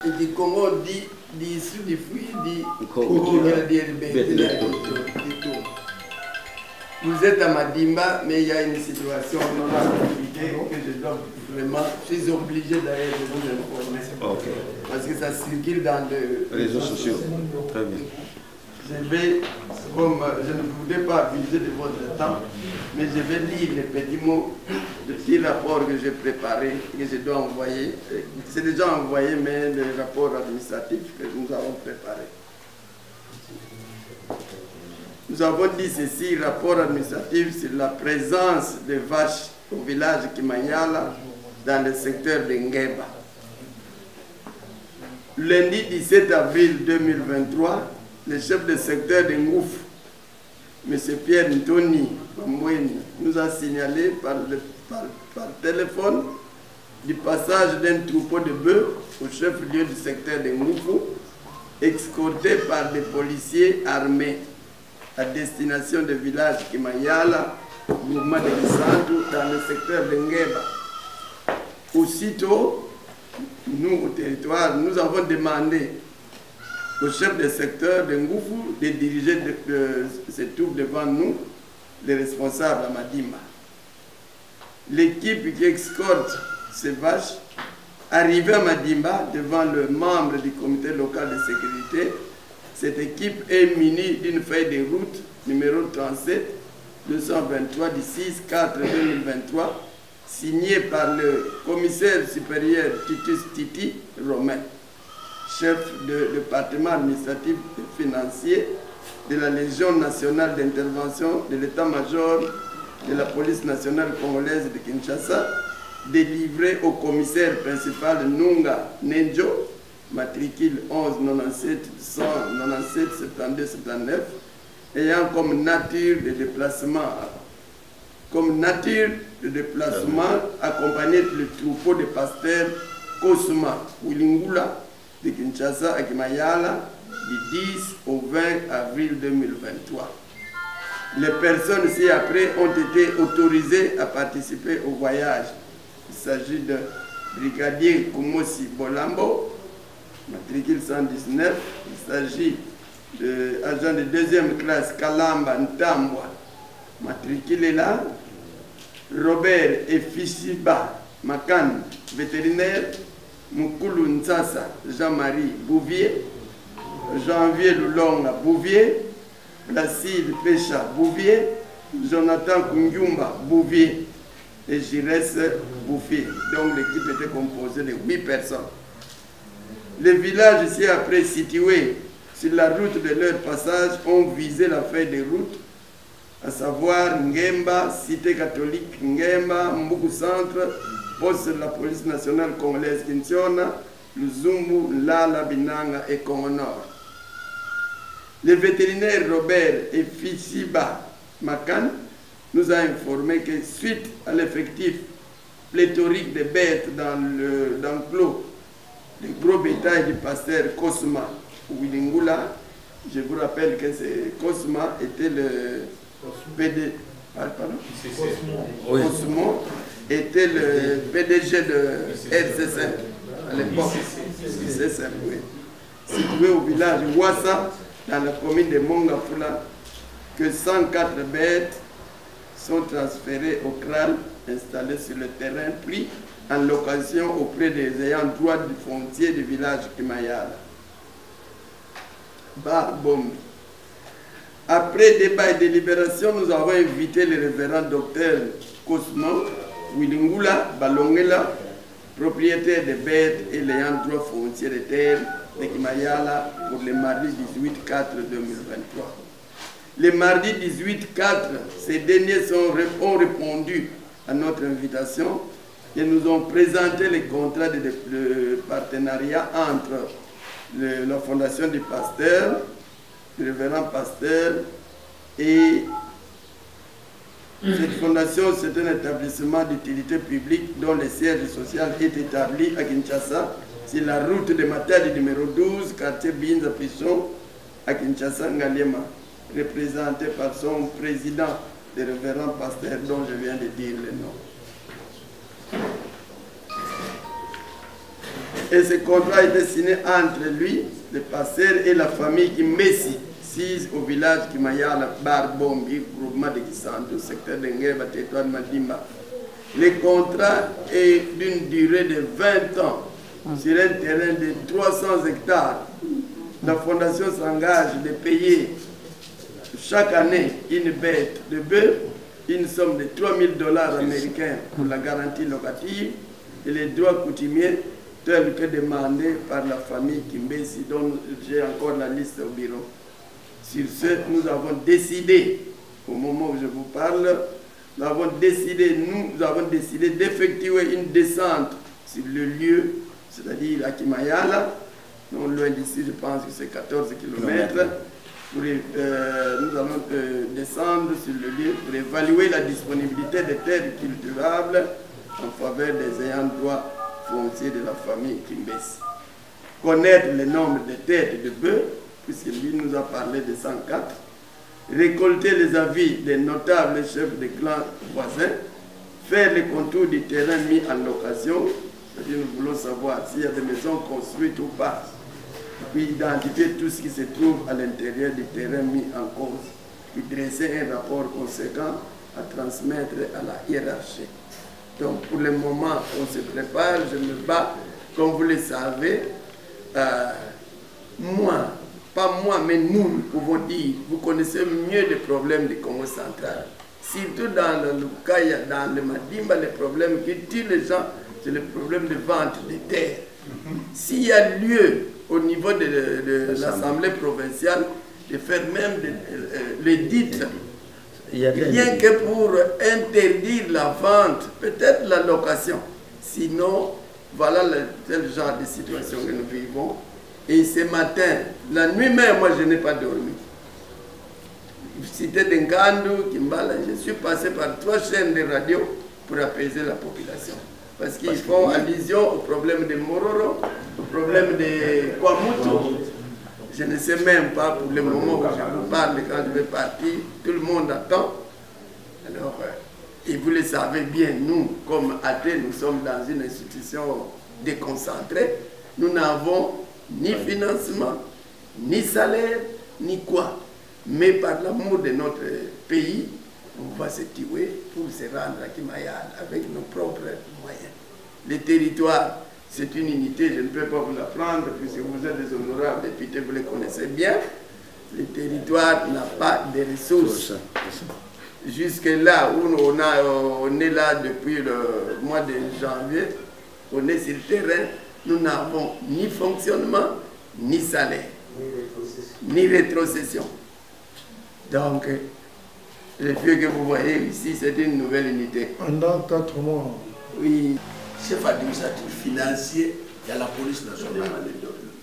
Du Congo du sud du fruit du Congo Vous êtes à Madimba, mais il y a une situation non activité que je dois vraiment, je suis obligé d'aller vous informer. Okay. Parce que ça circule dans les réseaux sociaux. Très bien. Je vais, comme je ne voudrais pas abuser de votre temps, mais je vais lire les petits mots de petits rapports que j'ai préparés et que je dois envoyer. C'est déjà envoyé, mais le rapport administratif que nous avons préparé. Nous avons dit ceci, rapport administratif sur la présence de vaches au village Kimanyala dans le secteur de Ngeba. Lundi 17 avril 2023, le chef de secteur de Ngouf, M. Pierre Ntoni Mambweni, nous a signalé par téléphone du passage d'un troupeau de bœufs au chef-lieu du secteur de Ngoufou, escorté par des policiers armés à destination du village Kimayala, mouvement de Santou, dans le secteur de Ngeba. Aussitôt, nous, au territoire, nous avons demandé au chef de secteur de Ngoufou de diriger se trouve devant nous, les responsables à Madimba. L'équipe qui escorte ces vaches, arrivée à Madimba devant le membre du comité local de sécurité, cette équipe est munie d'une feuille de route numéro 37 223 du 6/4/2023, signée par le commissaire supérieur Titus Titi Romain, chef de département administratif et financier de la Légion nationale d'intervention de l'état-major de la police nationale congolaise de Kinshasa, délivré au commissaire principal Nunga Nenjo, matricule 11 97 197 72 79, ayant comme nature de déplacement accompagné le troupeau de pasteurs Kosuma Wilingula de Kinshasa à Kimayala du 10 au 20 avril 2023. Les personnes ci-après ont été autorisées à participer au voyage. Il s'agit de brigadier Kumosi Bolambo, matricule 119. Il s'agit d'agent de deuxième classe Kalamba Ntambwa, matricule là. Robert Efisiba Makan, vétérinaire. Mukulu Ntsasa Jean-Marie Bouvier, Janvier Loulonga Bouvier, Placide Pécha Bouvier, Jonathan Kungyumba Bouvier et Giresse Bouvier. Donc l'équipe était composée de 8 personnes. Les villages ici après situés sur la route de leur passage ont visé la feuille de route, à savoir Ngemba, Cité catholique Ngemba, Mbuku Centre, poste de la police nationale congolaise Kinshona, Luzumbu, Lala, Binanga et Congo Nord. Le vétérinaire Robert Efisiba Makan nous a informé que suite à l'effectif pléthorique de bêtes dans l'enclos, le gros bétail du pasteur Kosuma Wilingula, je vous rappelle que Kosuma était le PD, pardon, Kosuma était le PDG de RCC à l'époque, oui. Situé au village Ouassa, dans la commune de Mongafula, que 104 bêtes sont transférées au crâne installé sur le terrain pris en location auprès des ayants droit du foncier du village Kimayala. Barbombi. Après débat et délibération, nous avons invité le révérend docteur Cosmo Wilingula Balongela, propriétaire des bêtes et l'ayant droit foncier de terre de Kimayala pour le mardi 18/4/2023. Le mardi 18/4, ces derniers ont répondu à notre invitation et nous ont présenté les contrats de partenariat entre la Fondation du Pasteur, le révérend Pasteur, et cette fondation, c'est un établissement d'utilité publique dont le siège social est établi à Kinshasa, sur la route de Matadi numéro 12, quartier Binza Pichon, à Kinshasa, Ngaliema, représenté par son président, le révérend Pasteur, dont je viens de dire le nom. Et ce contrat a été signé entre lui, le pasteur, et la famille Kimbesi, 6 au village Kimayala, Barbombi, groupement de Kisanto, secteur de Ngueba, territoire de Madimba. Le contrat est d'une durée de 20 ans sur un terrain de 300 hectares. La fondation s'engage de payer chaque année une bête de bœuf, une somme de $3 000 américains pour la garantie locative et les droits coutumiers tels que demandés par la famille Kimbesi, dont j'ai encore la liste au bureau. Sur ce, nous avons décidé, au moment où je vous parle, nous avons décidé d'effectuer une descente sur le lieu, c'est-à-dire à Kimayala, non loin d'ici, je pense que c'est 14 km. Nous allons descendre sur le lieu pour évaluer la disponibilité des terres cultivables en faveur des ayants droit fonciers de la famille Kimbesi. Connaître le nombre de têtes de bœufs, puisque lui nous a parlé de 104. Récolter les avis des notables chefs de clans voisins. Faire les contours du terrain mis en location. C'est-à-dire nous voulons savoir s'il y a des maisons construites ou pas. Puis identifier tout ce qui se trouve à l'intérieur du terrain mis en cause. Puis dresser un rapport conséquent à transmettre à la hiérarchie. Donc pour le moment, on se prépare, je me bats. Comme vous le savez, moi, pas moi, mais nous pouvons dire, vous connaissez mieux les problèmes du Congo central. Surtout dans le Lukaya, dans le Madimba, les problèmes qui tuent les gens, c'est le problème de vente des terres. S'il y a lieu au niveau de l'Assemblée provinciale de faire même l'édite, rien que pour interdire la vente, peut-être la location. Sinon, voilà tel genre de situation que nous vivons. Et ce matin, la nuit même, moi je n'ai pas dormi. Cité de Ngandou, Kimbala, je suis passé par 3 chaînes de radio pour apaiser la population. Parce qu'ils font allusion au problème de Mororo, au problème de Kwamutu. Je ne sais même pas pour le moment où je vous parle, quand je vais partir, tout le monde attend. Alors, et vous le savez bien, nous, comme athées, nous sommes dans une institution déconcentrée. Nous n'avons ni financement, ni salaire, ni quoi. Mais par l'amour de notre pays, on va se tuer pour se rendre à Kimayala avec nos propres moyens. Le territoire, c'est une unité, je ne peux pas vous l'apprendre puisque vous êtes des honorables députés, vous les connaissez bien. Le territoire n'a pas de ressources. Jusque là où on est là depuis le mois de janvier, on est sur le terrain, nous n'avons ni fonctionnement, ni salaire, ni rétrocession. Donc, le vieux que vous voyez ici, c'est une nouvelle unité. Pendant 4 mois. Oui. Chef administratif financier, il y a la police nationale.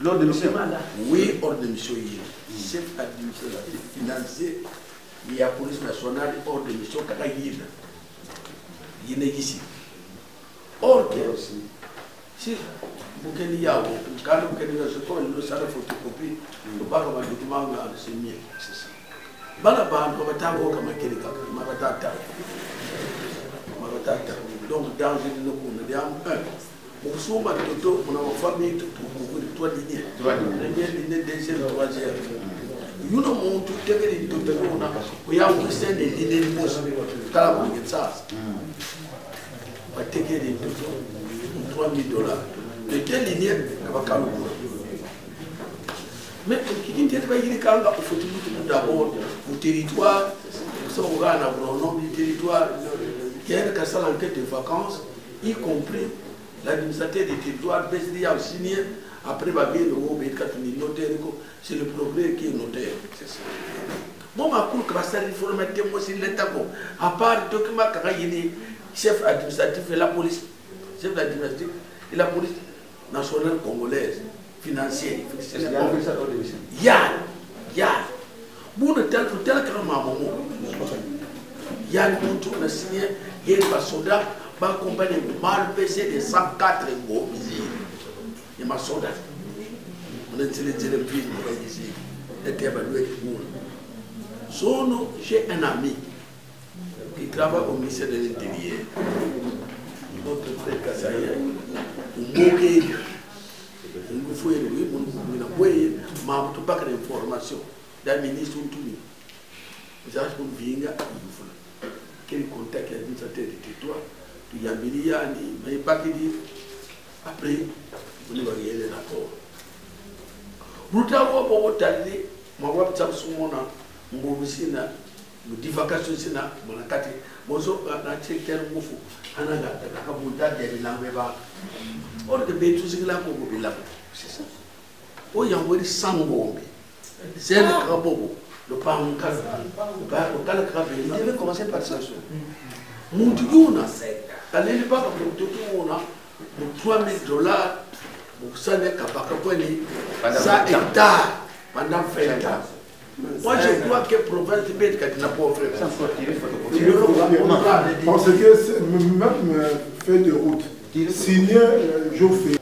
L'ordre de mission? Oui, ordre de mission. Chef administratif financier, il y a la police nationale, ordre de mission, il est ici. Or, si vous avez dit, quand vous avez dit, le salaire photocopie, vous pas comme un document, c'est mieux. C'est ça. Donc, dans on a une famille pour 3 lignées. 3 lignées, deuxième, troisième. Nous avons tout les on a un des lignées de boss. Ça. On va take les $3 000. Les 2 lignées, on va calmer. Mais qui dit que il faut d'abord au territoire, on a un agronome du territoire, qui a une enquête de vacances, y compris l'administrateur du territoire, il a signé, après c'est le progrès qui est notaire. Bon, ma cour, il faut mettre moi sur l'État. À part le document, il est chef administratif et la police, chef administratif et la police nationale congolaise. Financier. Il y a. Bon, tel que maman. Il y a un tour de signé, il y a un soldat, il y a une compagnie mal pesée de 104 mots. Il y a un soldat. On a tiré le pied, on va ici. Et j'ai un ami qui travaille au ministère de l'Intérieur. Notre frère Kassaïa, faut y aller, mais tu pas que l'information d'un ministre ou tout. Vous avez pour venir, quel contact l'administrateur du territoire, il y a milliards, mais pas qu'il dit. Après, vous ne voyez les rapports. Vous avez un talé, je vais vous dire, nous divagation sina monakati mozo na secteur ngufu ananga ka buda de langweba or de betu singla ko bila c'est ça o ya wori sangombe c'est le kabobo le panka le kala ka be il devait commencer par ça muntu yuna kaleli baka muntu yuna $3,000 pour ça ne kapaka kweli ça hectare pendant 20 ans. Moi, je crois que la province de Bête n'a pas offert. Parce que même fait de route, signé, je fais.